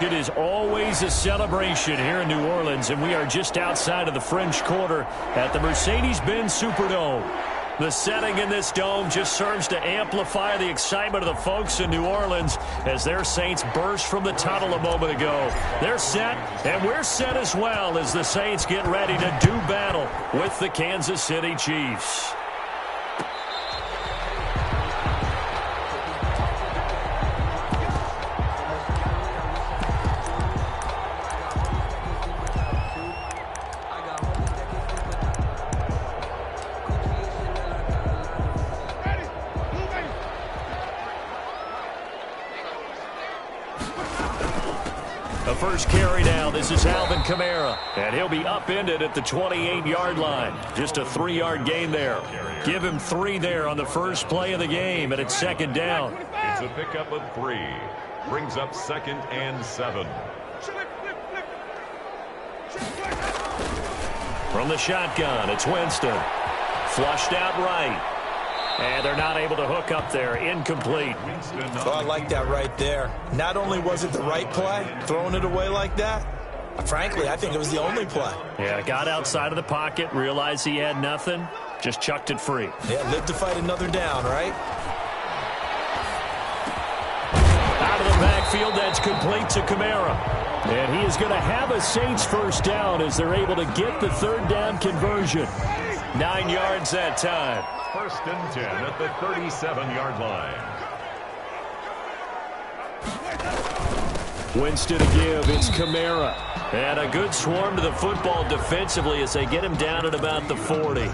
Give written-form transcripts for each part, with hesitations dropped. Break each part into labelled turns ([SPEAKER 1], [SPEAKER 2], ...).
[SPEAKER 1] It is always a celebration here in New Orleans, and we are just outside of the French Quarter at the Mercedes-Benz Superdome. The setting in this dome just serves to amplify the excitement of the folks in New Orleans as their Saints burst from the tunnel a moment ago. They're set, and we're set as well as the Saints get ready to do battle with the Kansas City Chiefs. The first carry now, this is Alvin Kamara, and he'll be upended at the 28-yard line. Just a 3-yard gain there. Give him 3 there on the first play of the game, and it's second down.
[SPEAKER 2] It's a pickup of 3. Brings up 2nd and 7.
[SPEAKER 1] From the shotgun, it's Winston. Flushed out right. And they're not able to hook up there. Incomplete.
[SPEAKER 3] Oh, I like that right there. Not only was it the right play, throwing it away like that, frankly, I think it was the only play.
[SPEAKER 1] Yeah, got outside of the pocket, realized he had nothing, just chucked it free.
[SPEAKER 3] Yeah, live to fight another down, right?
[SPEAKER 1] Out of the backfield, that's complete to Kamara. And he is going to have a Saints first down as they're able to get the third down conversion. 9 yards that time.
[SPEAKER 2] 1st and 10 at the 37-yard line.
[SPEAKER 1] Winston to give, it's Kamara. And a good swarm to the football defensively as they get him down at about the 40.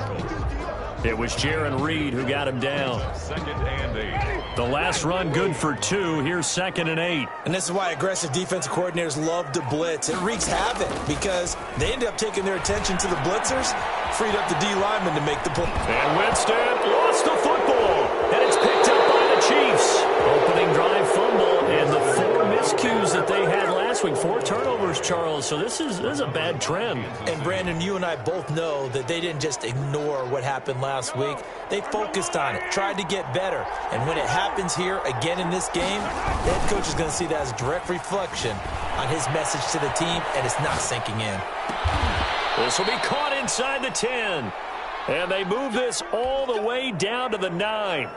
[SPEAKER 1] It was Jaron Reed who got him down.
[SPEAKER 2] 2nd and 8.
[SPEAKER 1] The last run good for 2. Here's 2nd and 8.
[SPEAKER 3] And this is why aggressive defensive coordinators love to blitz. It wreaks havoc because they end up taking their attention to the blitzers, freed up the D lineman to make the play.
[SPEAKER 1] And Winston lost the football. And it's picked up by the Chiefs. Opening drive fumble and the 4 miscues that they had last week. 4 turnovers, Charles. So this is a bad trend.
[SPEAKER 3] And Brandon, you and I both know that they didn't just ignore what happened last week. They focused on it, tried to get better. And when it happens here again in this game, the head coach is going to see that as a direct reflection on his message to the team, and it's not sinking in.
[SPEAKER 1] This will be caught inside the 10. And they move this all the way down to the 9.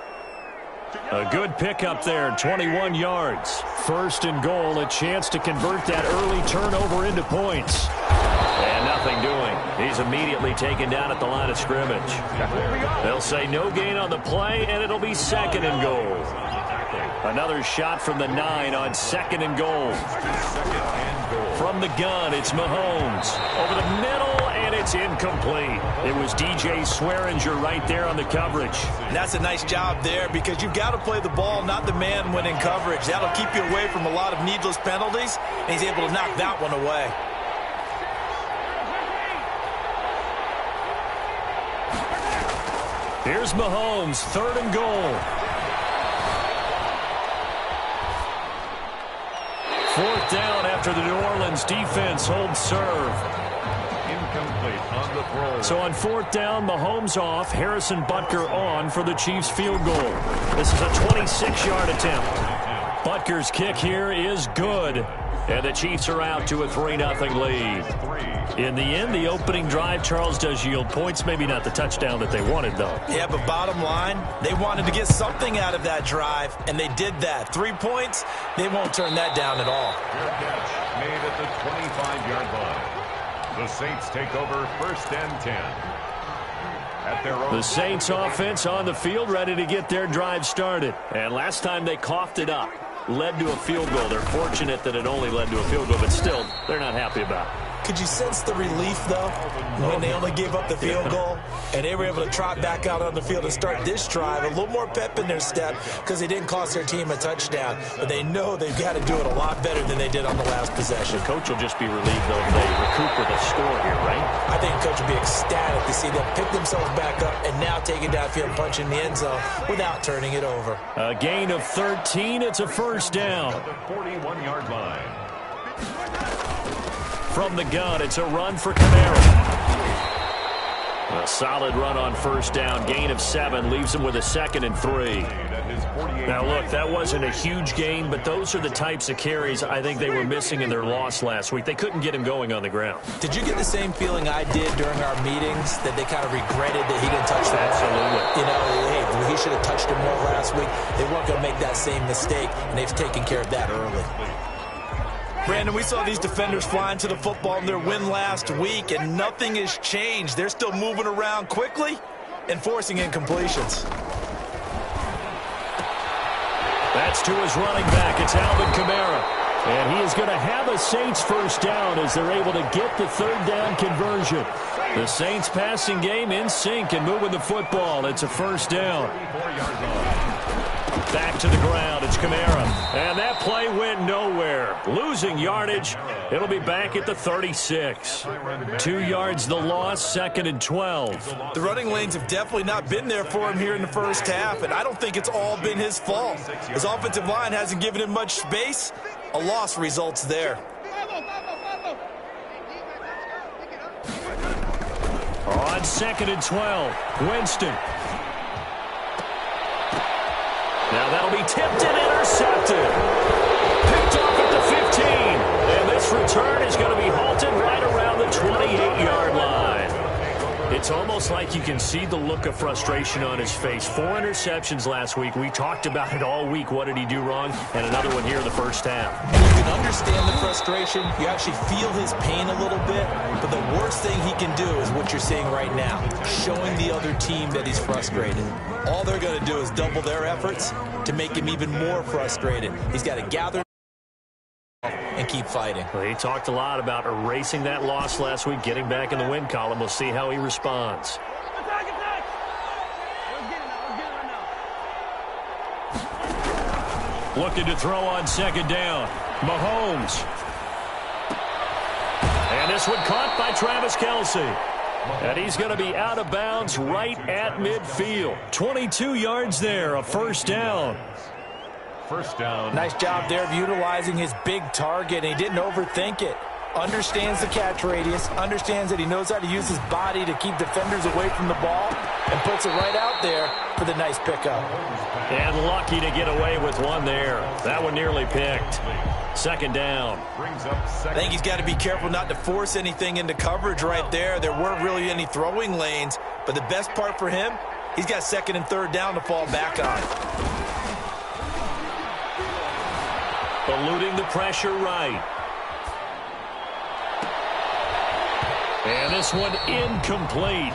[SPEAKER 1] A good pickup there, 21 yards. 1st and goal, a chance to convert that early turnover into points. And nothing doing. He's immediately taken down at the line of scrimmage. They'll say no gain on the play, and it'll be 2nd and goal. Another shot from the 9 on 2nd and goal. From the gun, it's Mahomes. Over the middle, and it's incomplete. It was DJ Swearinger right there on the coverage.
[SPEAKER 3] And that's a nice job there because you've got to play the ball, not the man when in coverage. That'll keep you away from a lot of needless penalties, and he's able to knock that one away.
[SPEAKER 1] Here's Mahomes, 3rd and goal. 4th down after the New Orleans defense holds serve.
[SPEAKER 2] Incomplete on the throw.
[SPEAKER 1] So on 4th down, Mahomes off, Harrison Butker on for the Chiefs field goal. This is a 26-yard attempt. Butker's kick here is good. And the Chiefs are out to a 3-0 lead. In the end, the opening drive, Charles, does yield points. Maybe not the touchdown that they wanted, though.
[SPEAKER 3] Yeah, but bottom line, they wanted to get something out of that drive, and they did that. 3 points, they won't turn that down at all.
[SPEAKER 2] Fair catch made at the 25-yard line. The Saints take over 1st and 10. At their own.
[SPEAKER 1] The Saints offense on the field, ready to get their drive started. And last time they coughed it up. Led to a field goal. They're fortunate that it only led to a field goal, but still, they're not happy about it.
[SPEAKER 3] Could you sense the relief, though, when they only gave up the field goal and they were able to trot back out on the field and start this drive? A little more pep in their step because they didn't cost their team a touchdown. But they know they've got to do it a lot better than they did on the last possession.
[SPEAKER 1] The coach will just be relieved, though, if they recoup with a score here, right?
[SPEAKER 3] I think the coach will be ecstatic to see them pick themselves back up and now take it downfield, punching the end zone without turning it over.
[SPEAKER 1] A gain of 13. It's a first down.
[SPEAKER 2] At the 41-yard line.
[SPEAKER 1] From the gun, it's a run for Kamara. A solid run on first down. Gain of 7 leaves him with a 2nd and 3. Now, look, that wasn't a huge gain, but those are the types of carries I think they were missing in their loss last week. They couldn't get him going on the ground.
[SPEAKER 3] Did you get the same feeling I did during our meetings, that they kind of regretted that he didn't touch the ball?
[SPEAKER 1] Absolutely.
[SPEAKER 3] You know, hey, he should have touched it more last week. They weren't going to make that same mistake, and they've taken care of that early. Brandon, we saw these defenders flying to the football in their win last week, and nothing has changed. They're still moving around quickly and forcing incompletions.
[SPEAKER 1] That's to his running back. It's Alvin Kamara. And he is going to have a Saints first down as they're able to get the 3rd down conversion. The Saints passing game in sync and moving the football. It's a first down. Back to the ground. It's Kamara. And that play went nowhere. Losing yardage. It'll be back at the 36. 2 yards the loss, 2nd and 12.
[SPEAKER 3] The running lanes have definitely not been there for him here in the first half, and I don't think it's all been his fault. His offensive line hasn't given him much space. A loss results there.
[SPEAKER 1] On 2nd and 12, Winston. Now that'll be tipped and intercepted. Picked off at the 15. And this return is going to be halted right around the 28-yard line. It's almost like you can see the look of frustration on his face. 4 interceptions last week. We talked about it all week. What did he do wrong? And another one here in the first half.
[SPEAKER 3] And you can understand the frustration. You actually feel his pain a little bit. But the worst thing he can do is what you're seeing right now, showing the other team that he's frustrated. All they're going to do is double their efforts to make him even more frustrated. He's got to gather and keep fighting.
[SPEAKER 1] Well, he talked a lot about erasing that loss last week, getting back in the win column. We'll see how he responds. Looking to throw on 2nd down. Mahomes. And this one caught by Travis Kelce. And he's going to be out of bounds right at midfield. 22 yards there, a first down.
[SPEAKER 2] First down.
[SPEAKER 3] Nice job there of utilizing his big target, and he didn't overthink it. Understands the catch radius, understands that he knows how to use his body to keep defenders away from the ball, and puts it right out there for the nice pickup.
[SPEAKER 1] And lucky to get away with one there. That one nearly picked. 2nd down.
[SPEAKER 3] I think he's got to be careful not to force anything into coverage right there. There weren't really any throwing lanes, but the best part for him, he's got 2nd and 3rd down to fall back on.
[SPEAKER 1] Eluding the pressure right. And this one incomplete.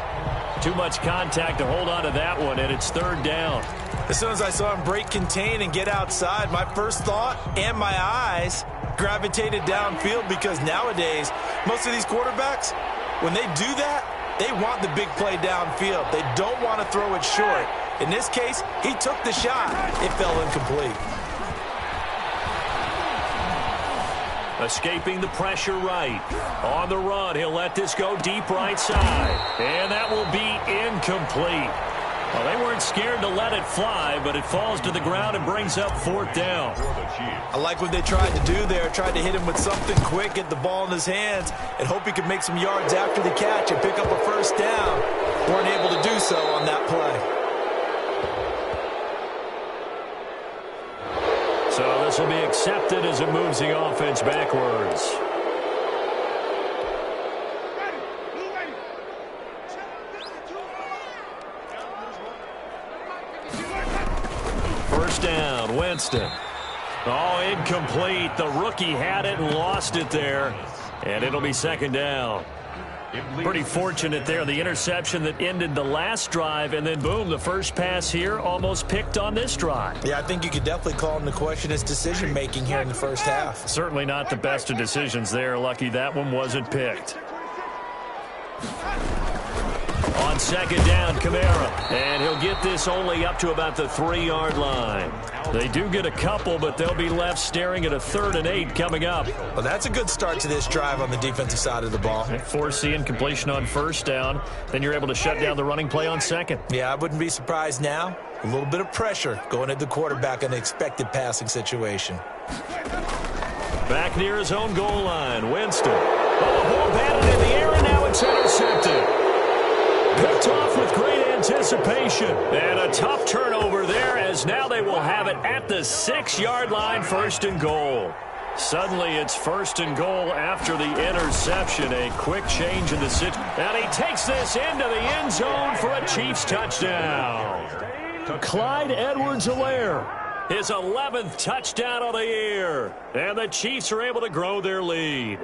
[SPEAKER 1] Too much contact to hold on to that one, and it's 3rd down.
[SPEAKER 3] As soon as I saw him break contain and get outside, my first thought and my eyes gravitated downfield, because nowadays, most of these quarterbacks, when they do that, they want the big play downfield. They don't want to throw it short. In this case, he took the shot. It fell incomplete.
[SPEAKER 1] Escaping the pressure right. On the run, he'll let this go deep right side. And that will be incomplete. Well, they weren't scared to let it fly, but it falls to the ground and brings up 4th down.
[SPEAKER 3] I like what they tried to do there. Tried to hit him with something quick, get the ball in his hands, and hope he could make some yards after the catch and pick up a first down. Weren't able to do so on that play.
[SPEAKER 1] So this will be accepted as it moves the offense backwards. First down, Winston. Oh, incomplete. The rookie had it and lost it there. And it'll be 2nd down. Pretty fortunate there. The interception that ended the last drive, and then boom, the first pass here almost picked on this drive.
[SPEAKER 3] Yeah, I think you could definitely call him to question his decision-making here in the first half.
[SPEAKER 1] Certainly not the best of decisions there. Lucky that one wasn't picked. On 2nd down, Kamara. And he'll get this only up to about the 3-yard line. They do get a couple, but they'll be left staring at a 3rd and 8 coming up.
[SPEAKER 3] Well, that's a good start to this drive on the defensive side of the ball.
[SPEAKER 1] Force incompletion on first down. Then you're able to shut down the running play on 2nd.
[SPEAKER 3] Yeah, I wouldn't be surprised now. A little bit of pressure going at the quarterback in an expected passing situation.
[SPEAKER 1] Back near his own goal line, Winston. Oh, the ball batted in the air, and now it's intercepted. Picked off with great anticipation. And a tough turnover there, as now they will have it at the 6-yard line, 1st and goal. Suddenly it's 1st and goal after the interception. A quick change in the situation. And he takes this into the end zone for a Chiefs touchdown. Clyde Edwards-Helaire, his 11th touchdown of the year. And the Chiefs are able to grow their lead.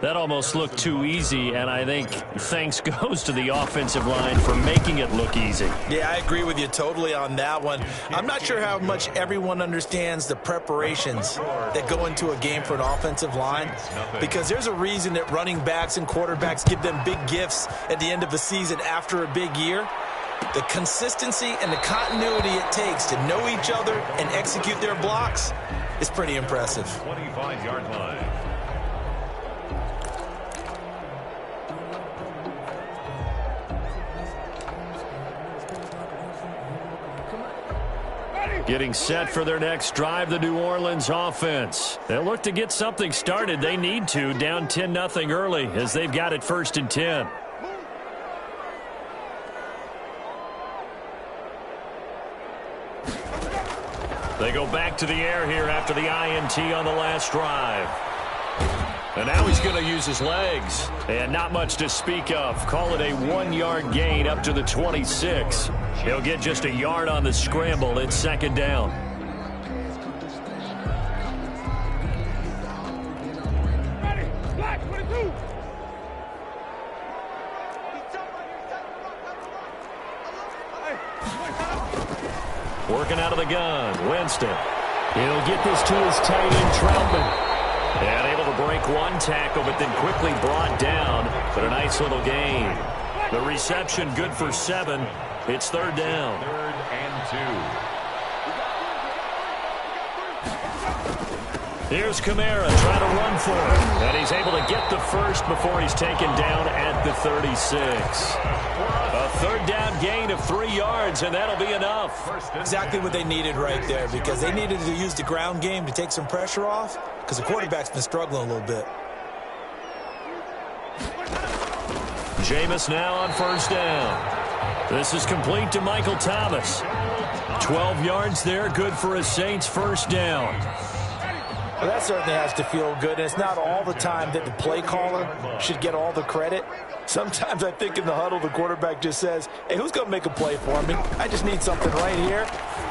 [SPEAKER 1] That almost looked too easy, and I think thanks goes to the offensive line for making it look easy.
[SPEAKER 3] Yeah, I agree with you totally on that one. I'm not sure how much everyone understands the preparations that go into a game for an offensive line, because there's a reason that running backs and quarterbacks give them big gifts at the end of a season after a big year. The consistency and the continuity it takes to know each other and execute their blocks is pretty impressive.
[SPEAKER 2] 25-yard line.
[SPEAKER 1] Getting set for their next drive, the New Orleans offense. They'll look to get something started. They need to, down 10-0 early, as they've got it 1st and 10. They go back to the air here after the INT on the last drive. And now he's going to use his legs. And not much to speak of. Call it a 1-yard gain up to the 26. He'll get just a yard on the scramble. It's 2nd down. Working out of the gun, Winston. He'll get this to his tight end, Troutman. And able to break one tackle, but then quickly brought down. But a nice little gain. The reception good for 7. It's 3rd down.
[SPEAKER 2] 3rd and 2.
[SPEAKER 1] Here's Kamara trying to run for it. And he's able to get the first before he's taken down at the 36. A 3rd down gain of 3 yards, and that'll be enough.
[SPEAKER 3] Exactly what they needed right there, because they needed to use the ground game to take some pressure off, because the quarterback's been struggling a little bit.
[SPEAKER 1] Jameis now on 1st down. This is complete to Michael Thomas. 12 yards there, good for a Saints 1st down.
[SPEAKER 3] Well, that certainly has to feel good, and it's not all the time that the play caller should get all the credit. Sometimes I think in the huddle, the quarterback just says, hey, who's going to make a play for me? I just need something right here.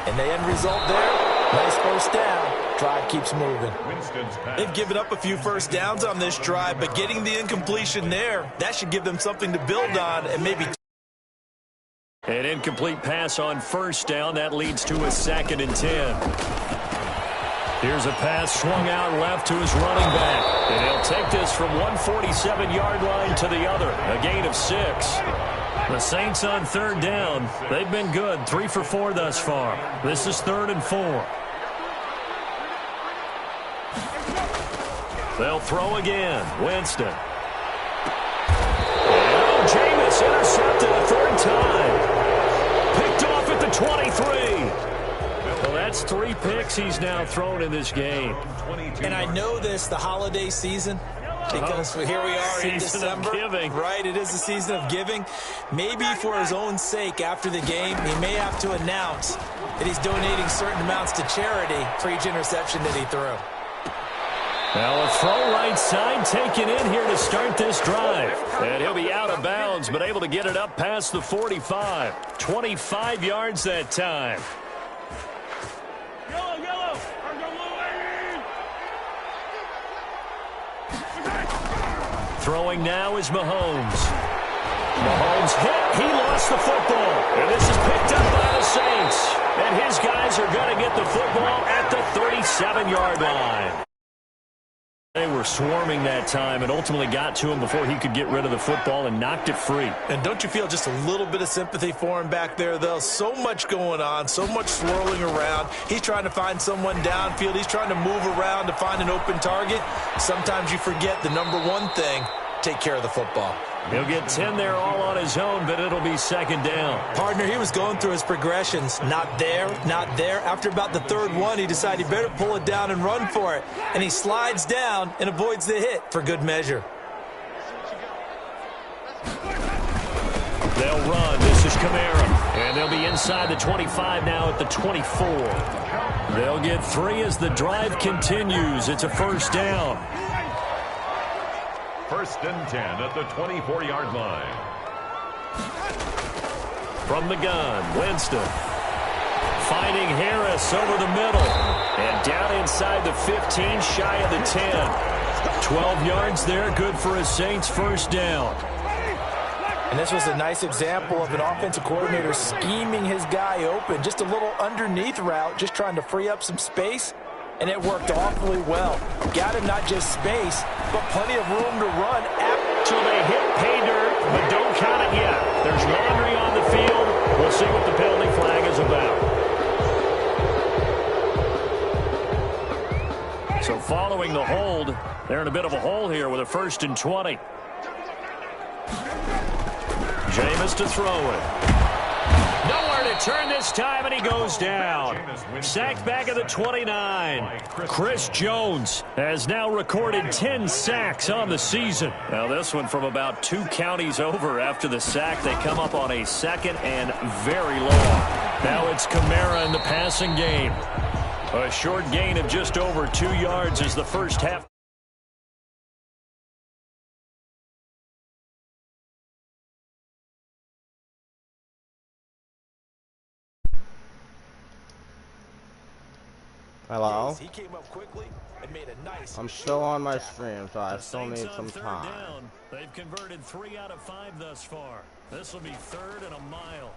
[SPEAKER 3] And the end result there, nice 1st down. Drive keeps moving. They've given up a few 1st downs on this drive, but getting the incompletion there, that should give them something to build on and maybe.
[SPEAKER 1] An incomplete pass on 1st down. That leads to a 2nd and 10. Here's a pass swung out left to his running back. And he'll take this from 147-yard line to the other. A gain of 6. The Saints on 3rd down. They've been good. 3 for 4 thus far. This is 3rd and 4. They'll throw again. Winston. And Jameis intercepted a 3rd time. Picked off at the 23. Well, that's 3 picks he's now thrown in this game.
[SPEAKER 3] And I know this, the holiday season, because here we are in December. Right, it is the season of giving. Maybe for his own sake, after the game, he may have to announce that he's donating certain amounts to charity for each interception that he threw.
[SPEAKER 1] Now a throw right side taken in here to start this drive. And he'll be out of bounds, but able to get it up past the 45. 25 yards that time. Throwing now is Mahomes. Mahomes hit. He lost the football. And this is picked up by the Saints. And his guys are going to get the football at the 37-yard line. They were swarming that time and ultimately got to him before he could get rid of the football and knocked it free.
[SPEAKER 3] And don't you feel just a little bit of sympathy for him back there, though? So much going on, so much swirling around. He's trying to find someone downfield. He's trying to move around to find an open target. Sometimes you forget the number one thing, take care of the football.
[SPEAKER 1] He'll get 10 there all on his own, but it'll be second down.
[SPEAKER 3] Partner, he was going through his progressions. Not there, not there. After about the third one, he decided he better pull it down and run for it. And he slides down and avoids the hit for good measure.
[SPEAKER 1] They'll run. This is Kamara. And they'll be inside the 25 now at the 24. They'll get 3 as the drive continues. It's a first down.
[SPEAKER 2] First and 10 at the 24-yard line.
[SPEAKER 1] From the gun, Winston. Finding Harris over the middle. And down inside the 15, shy of the 10. 12 yards there, good for a Saints first down.
[SPEAKER 3] And this was a nice example of an offensive coordinator scheming his guy open. Just a little underneath route, just trying to free up some space. And it worked awfully well. Got him not just space, but plenty of room to run.
[SPEAKER 1] So they hit pay dirt, but don't count it yet. There's laundry on the field. We'll see what the penalty flag is about. So following the hold, they're in a bit of a hole here with a 1st and 20. Jameis to throw it. Nowhere to turn this time, and he goes down. Sacked back at the 29. Chris Jones has now recorded 10 sacks on the season. Now this one from about 2 counties over after the sack. They come up on a 2nd and very long. Now it's Kamara in the passing game. A short gain of just over 2 yards as the first half.
[SPEAKER 4] Hello?
[SPEAKER 3] He came up quickly and made a nice.
[SPEAKER 4] I'm still on my stream, so I still need some time.
[SPEAKER 1] Down. They've converted 3 out of 5 thus far. This will be 3rd and a mile.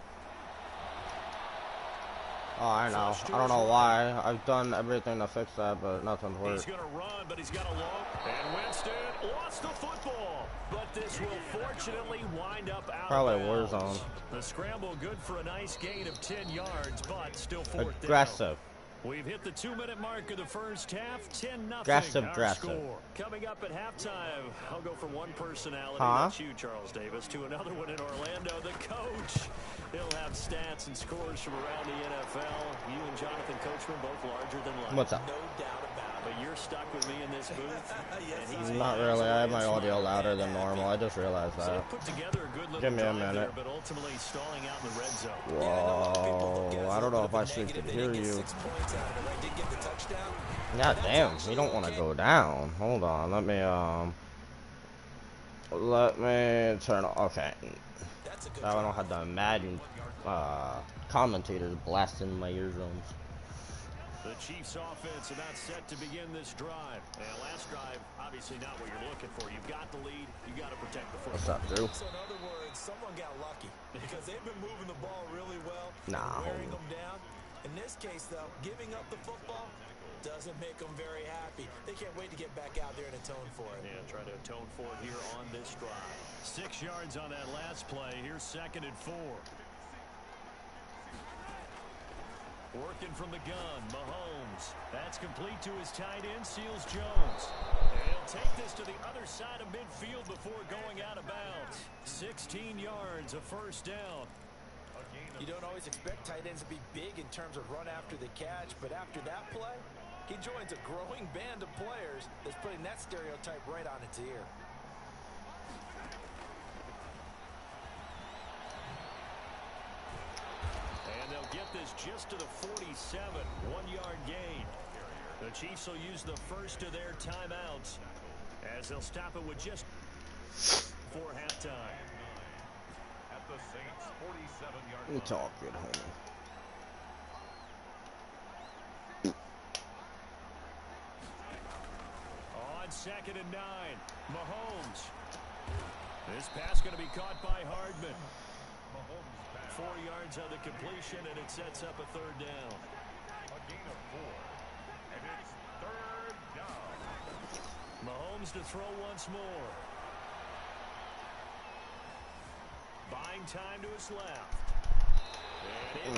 [SPEAKER 4] Oh, I know. I don't know why. I've done everything to fix that, but nothing's worked.
[SPEAKER 1] He's going to run, but he's got a long. And Winston lost the football. But this will fortunately wind up out
[SPEAKER 4] Probably
[SPEAKER 1] of bounds.
[SPEAKER 4] Warzone.
[SPEAKER 1] The scramble good for a nice gain of 10 yards, but still 4th
[SPEAKER 4] Aggressive.
[SPEAKER 1] down. We've hit the 2-minute mark of the first half. 10-0.
[SPEAKER 4] Aggressive.
[SPEAKER 1] Score. Coming up at halftime, I'll go from one personality, that's you, Charles Davis, to another one in Orlando, the coach. He'll have stats and scores from around the NFL. You and Jonathan Coachman both larger than life.
[SPEAKER 4] What's up?
[SPEAKER 1] No doubt about it. But you're stuck with me in this booth.
[SPEAKER 3] Yes,
[SPEAKER 4] Not really. I have my audio louder than normal. I just realized
[SPEAKER 1] So
[SPEAKER 4] that.
[SPEAKER 1] put together a good
[SPEAKER 4] Give me a
[SPEAKER 1] drive there,
[SPEAKER 4] minute.
[SPEAKER 1] but ultimately stalling out in the red zone.
[SPEAKER 4] Whoa. I don't know if I should hear you. God damn. You don't want to go down. Hold on. Let me turn on. Okay. Now I don't have the Madden commentators blasting my eardrums.
[SPEAKER 1] The Chiefs offense about set to begin this drive. And last drive, obviously not what you're looking for. You've got the lead. You got to protect the football.
[SPEAKER 4] What's up, Drew?
[SPEAKER 3] So in other words, someone got lucky because they've been moving the ball really well, wearing them down. In this case, though, giving up the football doesn't make them very happy. They can't wait to get back out there and atone for it.
[SPEAKER 1] Yeah, try to atone for it here on this drive. 6 yards on that last play. Here's 2nd and 4. Working from the gun, Mahomes. That's complete to his tight end, Seals Jones. And he'll take this to the other side of midfield before going out of bounds. 16 yards, a first down.
[SPEAKER 3] You don't always expect tight ends to be big in terms of run after the catch, but after that play, he joins a growing band of players that's putting that stereotype right on its ear.
[SPEAKER 1] And they'll get this just to the 47, 1-yard gain. The Chiefs will use the first of their timeouts as they'll stop it with just before halftime.
[SPEAKER 2] At the Saints 47-yard line.
[SPEAKER 4] You talk good, homie.
[SPEAKER 1] On 2nd and 9, Mahomes. This pass going to be caught by Hardman. 4 yards on the completion, and it sets up a 3rd down.
[SPEAKER 2] A gain of 4. And it's 3rd down.
[SPEAKER 1] Mahomes to throw once more. Buying time to his left.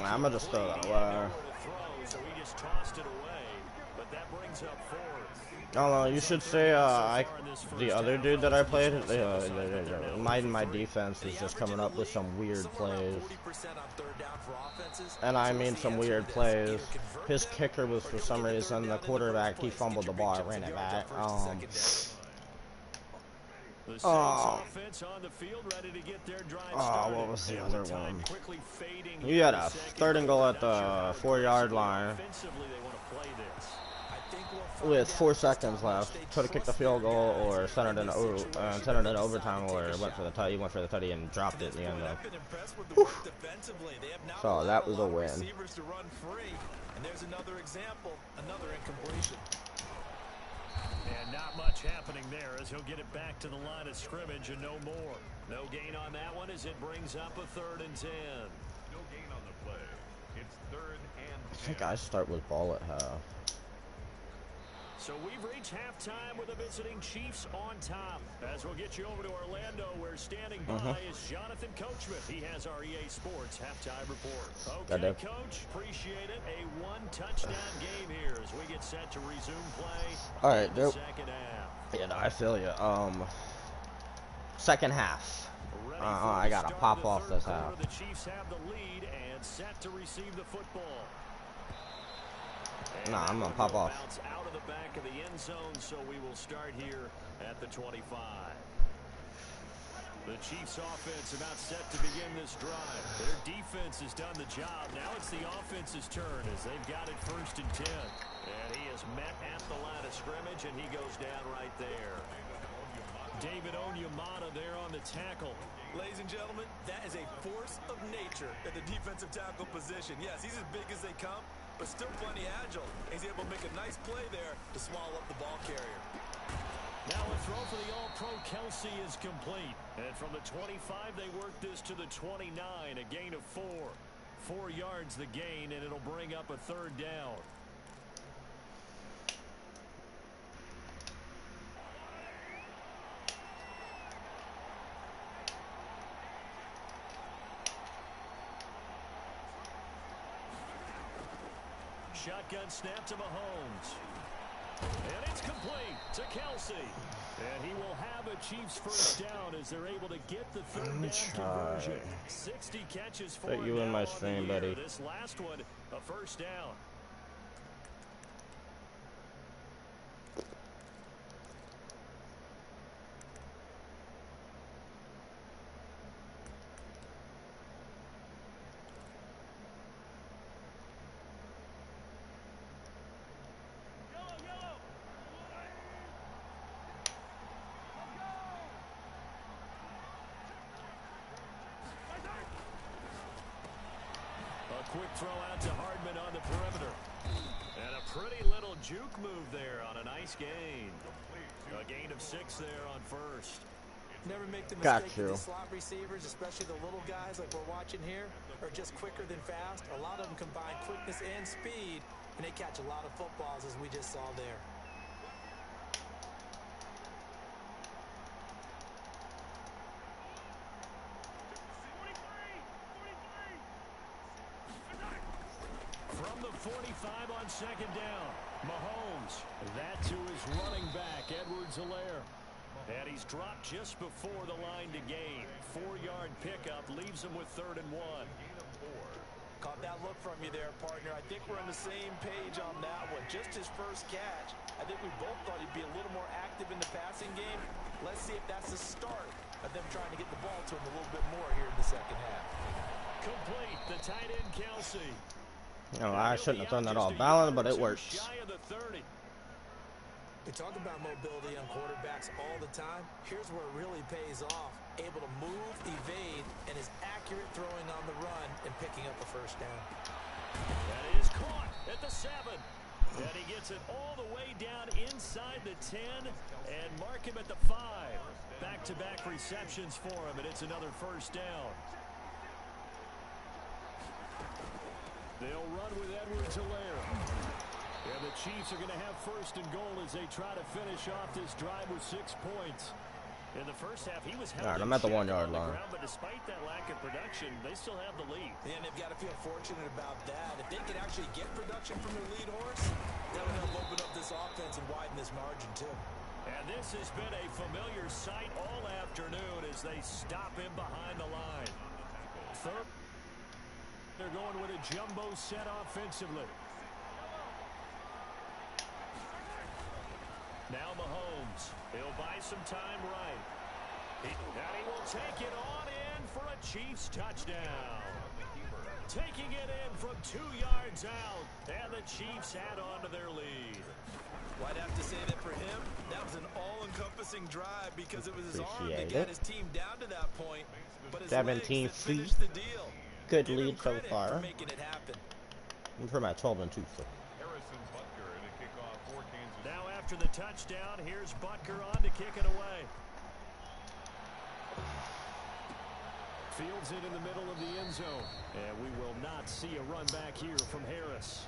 [SPEAKER 4] I'm going to just throw that away.
[SPEAKER 1] So he just tossed it away, but that brings up 4th.
[SPEAKER 4] No, you should say the other dude that I played, my defense is just coming up with some weird plays. And I mean some weird plays. His kicker was, for some reason, the quarterback, he fumbled the ball, I ran it back.
[SPEAKER 1] The Saints offense on the field, ready to get their drive started.
[SPEAKER 4] What was the other one?
[SPEAKER 1] Quickly fading.
[SPEAKER 4] You had a 3rd and goal at the 4-yard line
[SPEAKER 1] Offensively, they want to play this.
[SPEAKER 4] with 4 seconds left. Could have kicked the field goal or sent it in overtime, or went for the tutty. Went for the tutty and dropped it in the end zone. So that was a win.
[SPEAKER 3] And there's another example, another incompletion.
[SPEAKER 1] And not much happening there as he'll get it back to the line of scrimmage and no more. No gain on that one as it brings up a 3rd and 10.
[SPEAKER 2] No gain on the play. It's 3rd and 10.
[SPEAKER 4] I think I start with ball at half.
[SPEAKER 1] So we've reached halftime with the visiting Chiefs on top. As we'll get you over to Orlando, where standing by is Jonathan Coachman. He has our EA Sports halftime report. Okay, Coach, appreciate it. A 1-touchdown game here as we get set to resume play.
[SPEAKER 4] All right,
[SPEAKER 1] the second half.
[SPEAKER 4] Yeah, no, I feel you. Second half. I gotta pop off this half.
[SPEAKER 1] The Chiefs have the lead and set to receive the football.
[SPEAKER 4] Nah, I'm gonna pop off.
[SPEAKER 1] Out of the back of the end zone, so we will start here at the 25. The Chiefs offense about set to begin this drive. Their defense has done the job. Now it's the offense's turn as they've got it 1st and 10. And he is met at the line of scrimmage, and he goes down right there. David Onyemata there on the tackle.
[SPEAKER 3] Ladies and gentlemen, that is a force of nature at the defensive tackle position. Yes, he's as big as they come, but still plenty agile. He's able to make a nice play there to swallow up the ball carrier.
[SPEAKER 1] Now a throw for the All-Pro Kelsey is complete. And from the 25, they work this to the 29, a gain of 4. 4 yards the gain, and it'll bring up a 3rd down. Shotgun snap to Mahomes. And it's complete to Kelsey. And he will have a Chiefs 1st down as they're able to get the 3rd down conversion. 60 catches for him.
[SPEAKER 4] You in my stream, buddy.
[SPEAKER 1] This last one, a 1st down. Quick throw out to Hardman on the perimeter. And a pretty little juke move there on a nice gain. A gain of 6 there on 1st.
[SPEAKER 3] Never make the mistake of the slot receivers, especially the little guys like we're watching here, are just quicker than fast. A lot of them combine quickness and speed, and they catch a lot of footballs, as we just saw there.
[SPEAKER 1] From the 45 on 2nd down, Mahomes. That to his running back, Edwards-Helaire. And he's dropped just before the line to gain. 4-yard pickup leaves him with 3rd and 1.
[SPEAKER 3] Caught that look from you there, partner. I think we're on the same page on that one. Just his first catch. I think we both thought he'd be a little more active in the passing game. Let's see if that's the start of them trying to get the ball to him a little bit more here in the second half.
[SPEAKER 1] Complete. The tight end, Kelsey.
[SPEAKER 4] No, I shouldn't have thrown that off balance, but it works.
[SPEAKER 3] We talk about mobility on quarterbacks all the time. Here's where it really pays off. Able to move, evade, and is accurate throwing on the run and picking up a 1st down.
[SPEAKER 1] That is caught at the 7. And he gets it all the way down inside the 10 and mark him at the 5. Back-to-back receptions for him, and it's another 1st down. They'll run with Edwards-Helaire. And the Chiefs are going to have 1st and goal as they try to finish off this drive with 6 points. In the first half, he was held
[SPEAKER 4] all right, I'm at the 1-yard line.
[SPEAKER 1] But despite that lack of production, they still have the lead.
[SPEAKER 3] And they've got to feel fortunate about that. If they can actually get production from their lead horse, that would help open up this offense and widen this margin, too.
[SPEAKER 1] And this has been a familiar sight all afternoon as they stop him behind the line. They're going with a jumbo set offensively. Now Mahomes. He'll buy some time right. And he will take it on in for a Chiefs touchdown. Taking it in from 2 yards out, and the Chiefs add on to their lead.
[SPEAKER 3] Well, I'd have to say that for him, that was an all-encompassing drive because it was his arm that got his team down to that point, but his legs that finished the deal.
[SPEAKER 4] Good lead so far.
[SPEAKER 3] For making it happen.
[SPEAKER 4] I'm for my 12-2. So.
[SPEAKER 1] Now after the touchdown, here's Butker on to kick it away. Fields it in the middle of the end zone. And we will not see a run back here from Harris.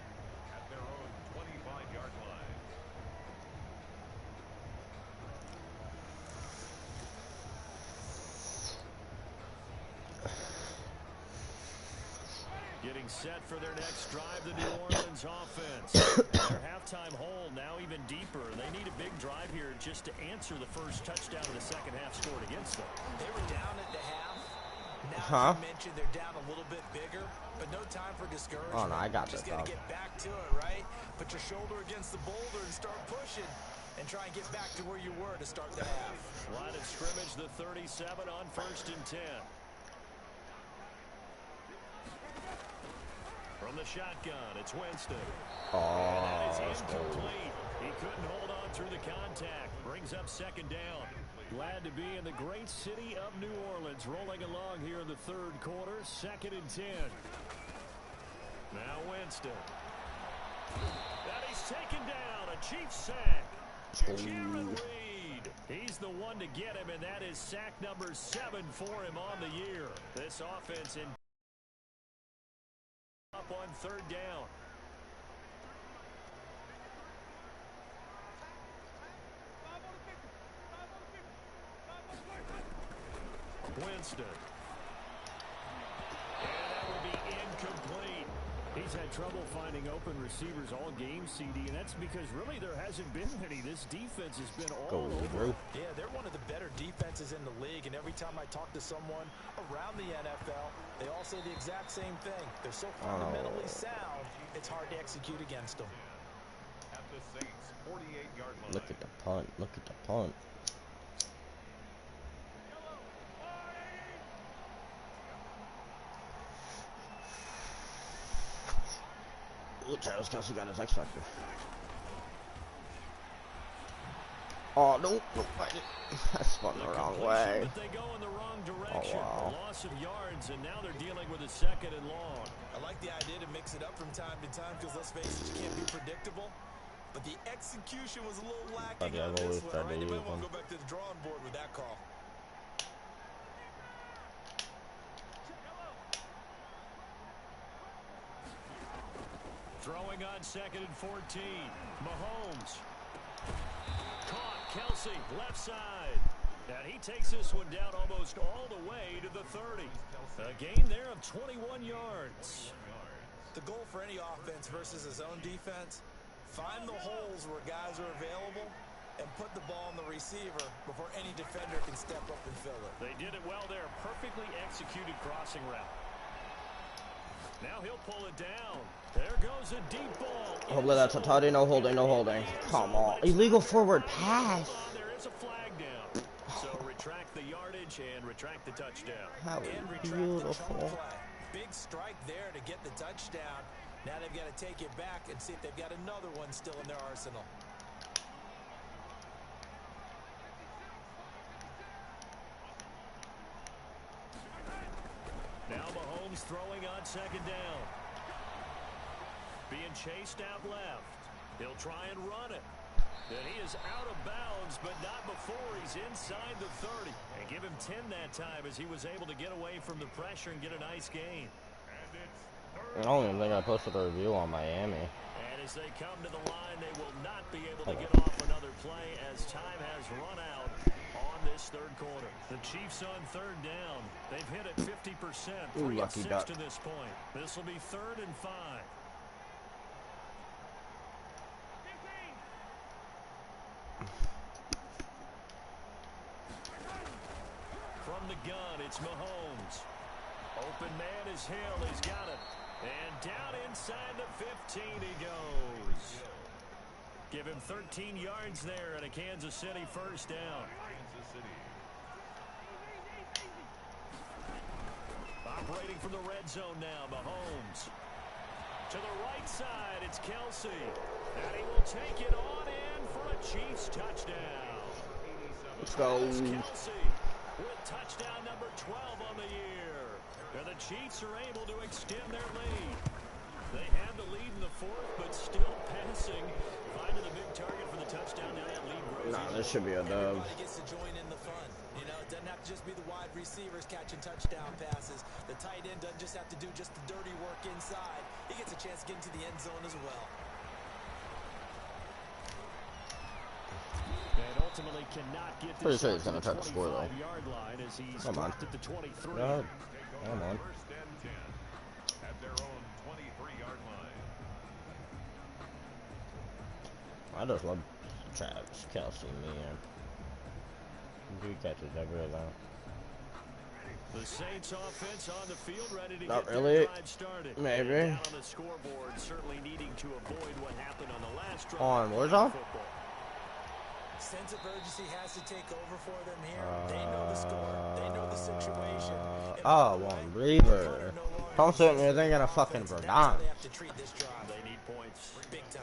[SPEAKER 2] At their own 25-yard line.
[SPEAKER 1] Getting set for their next drive, the New Orleans offense. Their halftime hole now even deeper. They need a big drive here just to answer the first touchdown of the second half scored against them.
[SPEAKER 3] They were down at the half. Now, as you mentioned, they're down a little bit bigger, but no time for discouragement.
[SPEAKER 4] Oh, no, I got this,
[SPEAKER 3] just got to get back to it, right? Put your shoulder against the boulder and start pushing and try and get back to where you were to start the half.
[SPEAKER 1] Line of scrimmage, the 37 on 1st and 10. From the shotgun, it's Winston. And that is incomplete. He couldn't hold on through the contact. Brings up 2nd down. Glad to be in the great city of New Orleans, rolling along here in the 3rd quarter, 2nd and 10. Now Winston. And he's taken down, a Chiefs sack. Jared Reed. He's the one to get him, and that is sack number 7 for him on the year. This offense in up on 3rd down. Winston. And that will be incomplete. He's had trouble finding open receivers all game, CD, and that's because really there hasn't been any. This defense has been all over.
[SPEAKER 3] Yeah, they're one of the better defenses in the league, and every time I talk to someone around the NFL, they all say the exact same thing. They're so fundamentally sound, it's hard to execute against them.
[SPEAKER 2] At the Saints' 48-yard line.
[SPEAKER 4] Look at the punt. Look at the punt. Travis Kelce got his X Factor. Oh, nope. I spun the wrong way.
[SPEAKER 1] They go in the wrong direction.
[SPEAKER 4] Oh, wow.
[SPEAKER 1] Loss of yards, and now they're dealing with a 2nd and long.
[SPEAKER 3] I like the idea to mix it up from time to time because, let's face it, you can't be predictable. But the execution was a little lacking on this one, right? You might want to go back to the drawing board with that call.
[SPEAKER 1] Throwing on 2nd and 14. Mahomes. Caught. Kelce, left side. And he takes this one down almost all the way to the 30. A gain there of 21 yards.
[SPEAKER 3] The goal for any offense versus his own defense, find the holes where guys are available and put the ball on the receiver before any defender can step up and fill it.
[SPEAKER 1] They did it well there. Perfectly executed crossing route. Now he'll pull it down. There goes a deep ball.
[SPEAKER 4] Hopefully that's a tutty. No holding, no holding. Come on. Illegal forward pass.
[SPEAKER 1] There is a flag down. So retract the yardage and retract the touchdown.
[SPEAKER 4] How
[SPEAKER 3] And
[SPEAKER 4] beautiful.
[SPEAKER 3] Big strike there to get the touchdown. Now they've got to take it back and see if they've got another one still in their arsenal.
[SPEAKER 1] Now Mahomes throwing on 2nd down. Being chased out left. He'll try and run it. And he is out of bounds, but not before he's inside the 30. And give him 10 that time as he was able to get away from the pressure and get a nice gain.
[SPEAKER 4] I don't even think I posted a review on Miami.
[SPEAKER 1] And as they come to the line, they will not be able to get off another play as time has run out on this 3rd quarter. The Chiefs on 3rd down. They've hit it 50%. 3 of 6 to this point. This will be 3rd and 5. From the gun, it's Mahomes. Open man is Hill. He's got it. And down inside the 15 he goes. Give him 13 yards there and a Kansas City 1st down. Operating from the red zone now, Mahomes. To the right side, it's Kelsey. And he will take it on in for a Chiefs touchdown.
[SPEAKER 4] Let's go.
[SPEAKER 1] Kelsey with touchdown number 12 on the year. And the Chiefs are able to extend their lead. They have the lead in the fourth, but still passing. Finding the big target for the touchdown. Now that lead grows.
[SPEAKER 4] Nah, this should be a dub.
[SPEAKER 3] Everybody gets to join in the fun. You know, it doesn't have to just be the wide receivers catching touchdown passes. The tight end doesn't just have to do just the dirty work inside. He gets a chance to get into the end zone as well.
[SPEAKER 1] And ultimately cannot get to
[SPEAKER 4] Pretty sure he's gonna try to score though.
[SPEAKER 1] yard line as he's
[SPEAKER 4] Come on.
[SPEAKER 1] dropped at the 23.
[SPEAKER 4] No. Come on.
[SPEAKER 2] First and 10 at their own 23-yard line.
[SPEAKER 4] I just love Travis Kelsey, man. He catches everything.
[SPEAKER 1] The Saints offense on the field, ready to
[SPEAKER 4] Not
[SPEAKER 1] get
[SPEAKER 4] really.
[SPEAKER 1] their drive started.
[SPEAKER 4] Maybe.
[SPEAKER 1] Down on the scoreboard, certainly needing to avoid what happened on the last drive.
[SPEAKER 4] On Warzone?
[SPEAKER 3] Sense of urgency has to take over for them here. They know the score. They know the situation.
[SPEAKER 4] Oh, one breather. I'm sitting here thinking of fucking Verdun.
[SPEAKER 3] They have to treat this drive.
[SPEAKER 1] They need points.
[SPEAKER 3] Big time.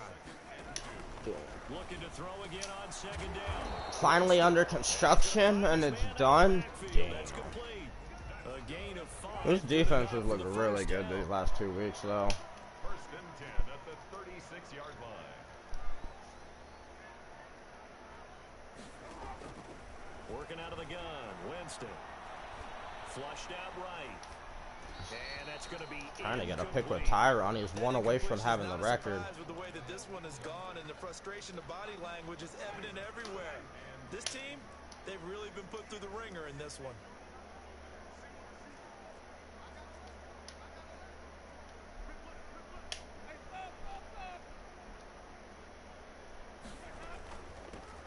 [SPEAKER 1] Looking to throw again on second down.
[SPEAKER 4] Finally under construction, and it's done.
[SPEAKER 1] That's complete. A gain of 5.
[SPEAKER 4] This defense has looked really good these last 2 weeks, though.
[SPEAKER 2] First and 10 at the 36-yard line.
[SPEAKER 1] Working out of the gun, Winston. Flushed out right. And that's going to be
[SPEAKER 4] Trying to get a pick with Tyron. He's one away from having the record.
[SPEAKER 3] With the way that this one has gone, and the frustration of body language is evident everywhere. This team, they've really been put through the ringer in this one.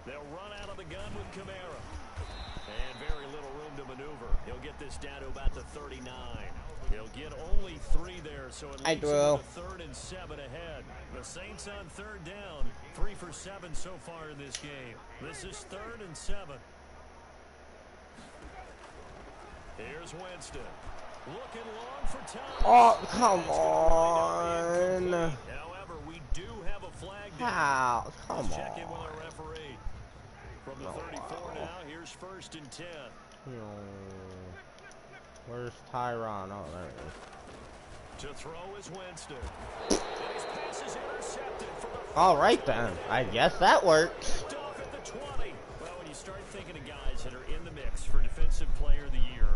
[SPEAKER 1] They'll run out of the gun with Kamara. And very little room to maneuver. He'll get this down to about the 39. He'll get only 3 there, so it leaves him with a 3rd and 7 ahead. The Saints on 3rd down, 3 for 7 so far in this game. This is 3rd and 7. Here's Winston. Looking long for Thomas.
[SPEAKER 4] Oh, come on.
[SPEAKER 1] However, we do have a flag down.
[SPEAKER 4] How? Come
[SPEAKER 1] Let's check in with
[SPEAKER 4] on.
[SPEAKER 1] our referee. From the 34 now, here's 1st and 10.
[SPEAKER 4] Where's Tyron? Oh, there it is.
[SPEAKER 1] To throw is Winston. And his pass is intercepted for the
[SPEAKER 4] All right, then. I guess that worked.
[SPEAKER 1] off at the 20. Well, when you start thinking of guys that are in the mix for Defensive Player of the Year,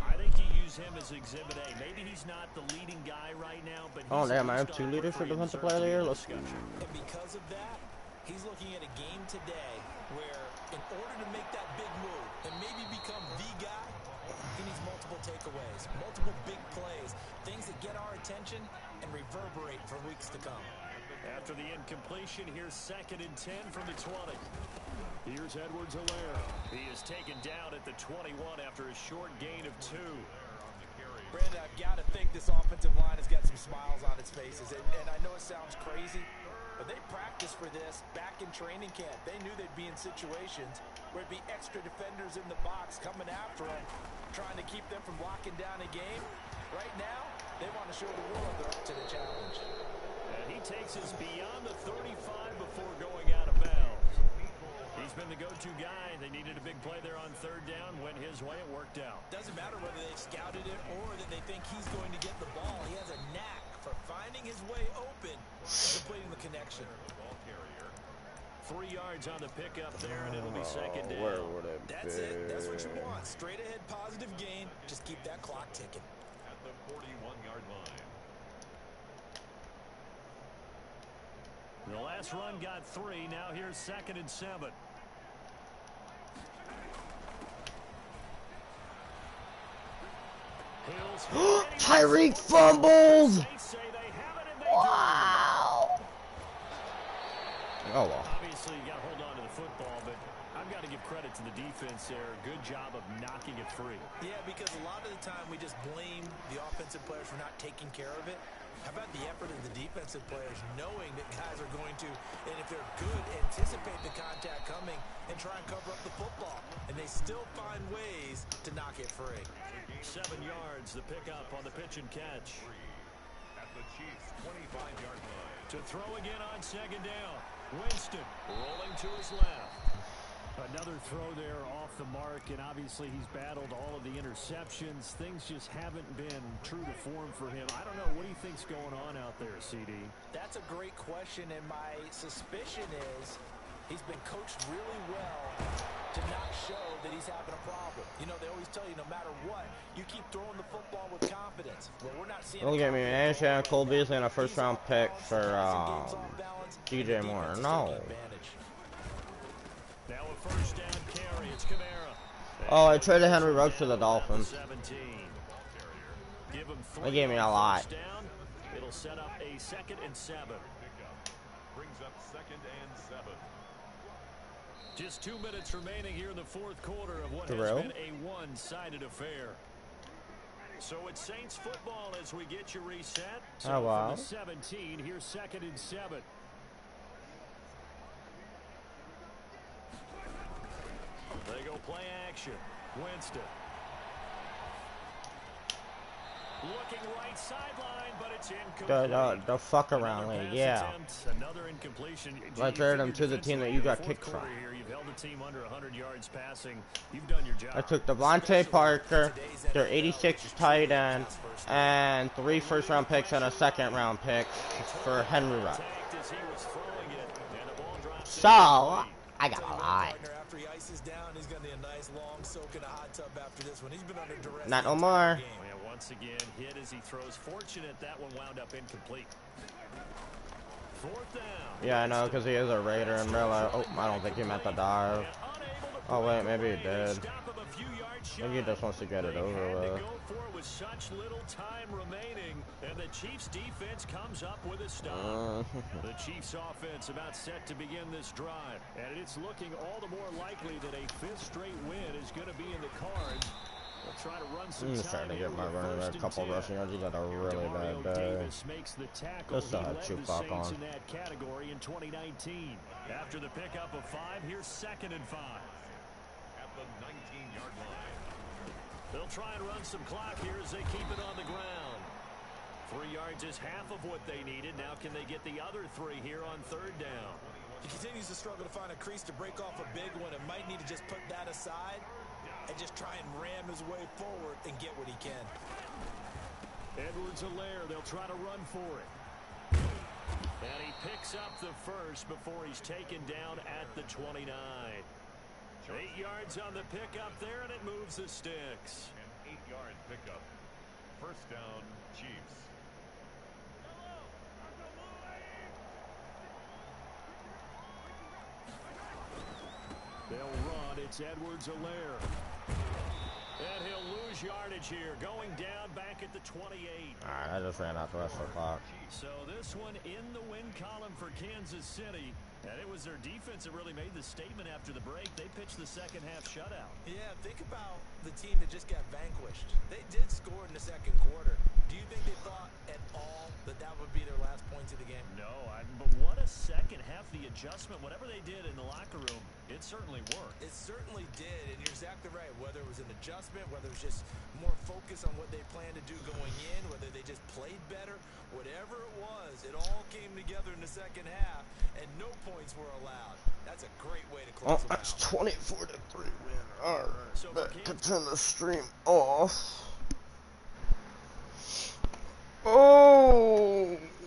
[SPEAKER 1] I think you use him as Exhibit A. Maybe he's not the leading guy right now, but
[SPEAKER 4] Oh,
[SPEAKER 1] he's
[SPEAKER 4] damn, I
[SPEAKER 1] at
[SPEAKER 4] have
[SPEAKER 1] least
[SPEAKER 4] 2
[SPEAKER 1] on
[SPEAKER 4] leaders for
[SPEAKER 1] referee and
[SPEAKER 4] Defensive Player of the Year. Let's go.
[SPEAKER 3] And because of that, he's looking at a game today where in order to make that big move and maybe become the guy, he needs multiple takeaways, multiple big plays, things that get our attention and reverberate for weeks to come.
[SPEAKER 1] After the incompletion, here's 2nd and 10 from the 20. Here's Edwards-Helaire. He is taken down at the 21 after a short gain of 2.
[SPEAKER 3] Brandon, I've got to think this offensive line has got some smiles on its faces. And I know it sounds crazy, but they practiced for this back in training camp. They knew they'd be in situations where it'd be extra defenders in the box coming after them, trying to keep them from locking down a game. Right now, they want to show the world they're up to the challenge.
[SPEAKER 1] And he takes us beyond the 35 before going out of bounds. He's been the go-to guy. They needed a big play there on 3rd down. Went his way. It worked out.
[SPEAKER 3] Doesn't matter whether they scouted it or that they think he's going to get the ball. He has a knack for finding his way open and completing the connection.
[SPEAKER 1] 3 yards on the pickup there, and it'll be 2nd down.
[SPEAKER 4] Where would it
[SPEAKER 3] That's
[SPEAKER 4] be?
[SPEAKER 3] it. That's what you want. Straight ahead positive gain. Just keep that clock ticking.
[SPEAKER 2] At the 41-yard line.
[SPEAKER 1] The last run got 3. Now here's 2nd and 7.
[SPEAKER 4] Tyreek fumbled! Wow! Oh, well.
[SPEAKER 1] Obviously, you got to hold on to the football, but I've got to give credit to the defense there. Good job of knocking it free.
[SPEAKER 3] Yeah, because a lot of the time we just blame the offensive players for not taking care of it. How about the effort of the defensive players knowing that guys are going to, and if they're good, anticipate the contact coming and try and cover up the football. And they still find ways to knock it free.
[SPEAKER 1] 7 yards, the pickup on the pitch and catch.
[SPEAKER 2] At the Chiefs' 25-yard line.
[SPEAKER 1] To throw again on second down. Winston rolling to his left. Another throw there off the mark, and obviously he's battled all of the interceptions. Things just haven't been true to form for him. I don't know. What do you think's going on out there, CD?
[SPEAKER 3] That's a great question, and my suspicion is he's been coached really well to not show that he's having a problem. You know, they always tell you no matter what, you keep throwing the football with confidence. Well, we're not seeing.
[SPEAKER 4] Look at me, man. Cole Beasley and a first-round pick for DJ Moore. No.
[SPEAKER 1] Now a first down carry. It's Kamara.
[SPEAKER 4] Oh, I traded Henry Ruggs to the Dolphins. They gave me a lot.
[SPEAKER 1] It'll set up a 2nd and 7.
[SPEAKER 2] Brings up 2nd and 7.
[SPEAKER 1] Just 2 minutes remaining here in the 4th quarter of what has been a one-sided affair. So it's Saints football as we get you reset. So
[SPEAKER 4] oh, wow.
[SPEAKER 1] From the 17, here's 2nd and 7. They go play action. Winston. Looking right sideline, but it's incomplete.
[SPEAKER 4] The fuck around league, yeah.
[SPEAKER 1] Another incompletion.
[SPEAKER 4] I traded him to the team that you got kicked from.
[SPEAKER 1] Here, you've held the team under 100 yards passing. You've done your job.
[SPEAKER 4] I took Devontae Parker, their 86th tight end, and 3 first-round picks and a second-round pick for Henry Ruggs. So, I got a lot.
[SPEAKER 3] After he ices down, he's going to need a nice long soak in a hot tub after this one. He's been under duress.
[SPEAKER 4] Not no more.
[SPEAKER 1] Once again, hit as he throws. Fortunate that one wound up incomplete. 4th down.
[SPEAKER 4] Yeah, I know, because he is a Raider, and they're like, oh, I don't think he meant to dive. Oh, wait, maybe he did. Maybe he just wants to get it over with.
[SPEAKER 1] With such little time remaining, and the Chiefs defense comes up with a stop. The Chiefs offense about set to begin this drive, and it's looking all the more likely that a 5th straight win is going to be in the cards. They'll try to run some
[SPEAKER 4] trying to get my running back a couple rushing yards. He got a really bad day. Just had Chupac on.
[SPEAKER 1] In that category in 2019. After the pickup of 5, here's 2nd and 5.
[SPEAKER 2] At the 19-yard line.
[SPEAKER 1] They'll try and run some clock here as they keep it on the ground. 3 yards is half of what they needed. Now can they get the other 3 here on 3rd down?
[SPEAKER 3] He continues to struggle to find a crease to break off a big one, and might need to just put that aside and just try and ram his way forward and get what he can.
[SPEAKER 1] Edwards-Helaire, they'll try to run for it. And he picks up the first before he's taken down at the 29. 8 yards on the pickup there, and it moves the sticks.
[SPEAKER 2] An 8-yard pickup. First down, Chiefs.
[SPEAKER 1] They'll run. It's Edwards-Helaire. And he'll lose yardage here, going down back at the 28.
[SPEAKER 4] All right, I just ran out the rest of the clock.
[SPEAKER 1] So this one in the win column for Kansas City. And it was their defense that really made the statement after the break. They pitched the second half shutout.
[SPEAKER 3] Yeah, think about the team that just got vanquished. They did score in the 2nd quarter. Do you think they thought at all that that would be their last points of the game?
[SPEAKER 1] No, but what a second half. The adjustment, whatever they did in the locker room, it certainly worked.
[SPEAKER 3] It certainly did, and you're exactly right. Whether it was an adjustment, whether it was just more focus on what they planned to do going in, whether they just played better, whatever it was, it all came together in the second half, and no points were allowed. That's a great way to close it out.
[SPEAKER 4] That's 24-3 win. All right, so back to turn the stream off. Oh!